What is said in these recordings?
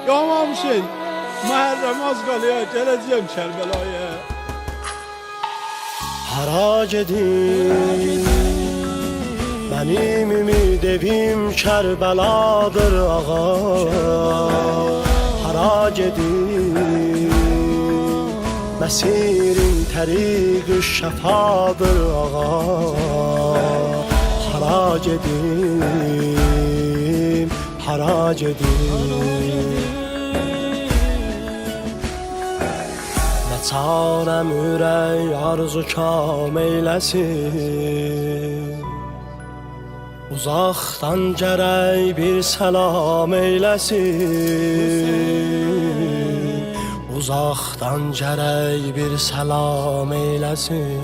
İmam Hüseyin, Muharrem az qalıyor, gələcəyəm Kərbəlaya. Harac edin, benim ümid evim Kerbeladır ağa. Harac edin, mesirin təriq-i şəfadır ağa. Harac edin, harac edin. Çarəm ürək arzu kam eyləsin, uzaqdan gərək bir səlam eyləsin, uzaqdan gərək bir səlam eyləsin.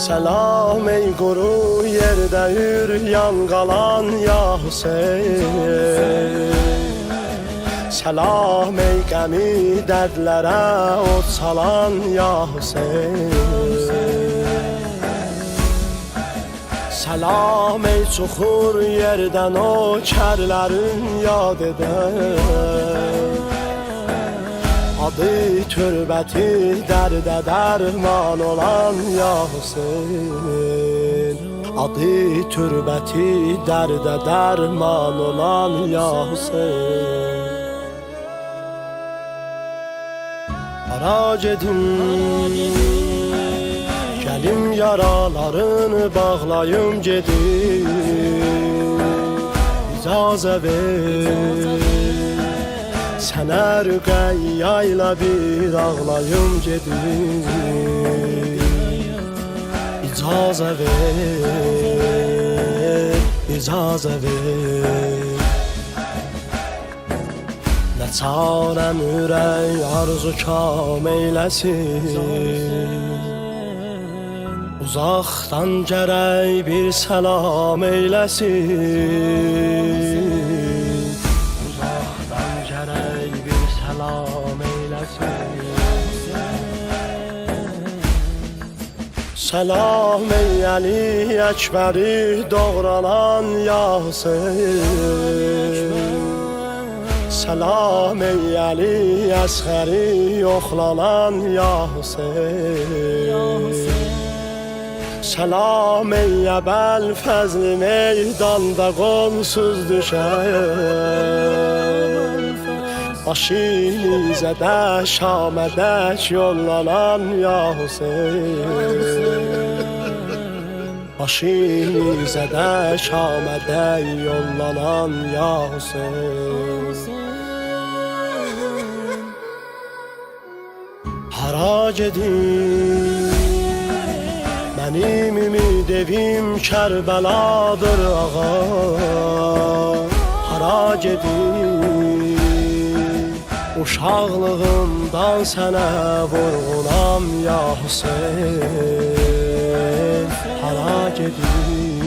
Səlam ey quru yerdə üryan qalan ya Hüseyin. Səlam ey qəmi dərdlərə od salan ya Hüseyin. Səlam ey çuxur yerdən o kərlərin yad edən. Adı türbəti dərdə dərman olan ya Hüseyin. Adı türbəti dərdə dərman olan ya Hüseyin. Harac edin, gəlim yaralarını bağlayım gedim. İcazə ver, sənə rüqəyyayla bir ağlayım gedim. İcazə ver, icazə ver. Nə çarəm ürək arzu kam eyləsin, uzaqdan gərək bir səlam eyləsin, uzaqdan gərək bir səlam eyləsin. Səlam ey Əli Əkbəri doğranan ya Hüseyin. Səlam ey Əli Əsğəri yoxlanan ya Hüseyin. Səlam ey Əbəl Fəzli meydanda qolsuz düşən. Başı nizədə Şamədək yollanan ya Hüseyin. Başı nizədə Şamədək yollanan ya Hüseyin. Harac edin, benim ümid evim Kerbeladır ağa. Harac edin, uşaqlığımdan sənə vurğunam ya Hüseyin. Harac edin,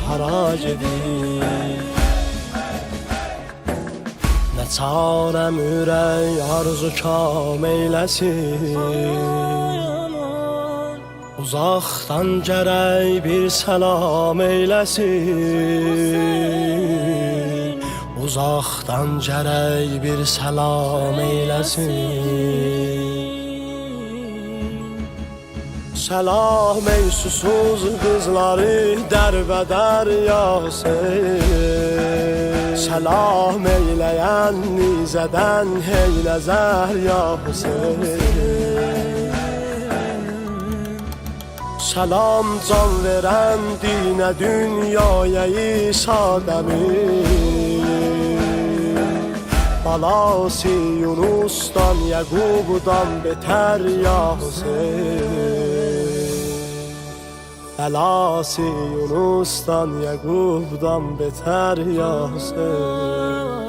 harac edin. Nə çarəm ürək arzu kam eyləsin, uzaqdan gərək bir səlam eyləsin, uzaqdan gərək bir səlam eyləsin. Səlam ey susuz qızları dərbədər ya Hüseyin. Səlam eyləyən nizədən heyləzər ya Hüseyin. Səlam can verən dinə dünyaya İsa'dəmin. Balası Yunus'dan Yaqub'dan betər ya Hüseyin. Belası Yunus'dan Yaqub'dan betər ya Hüseyin.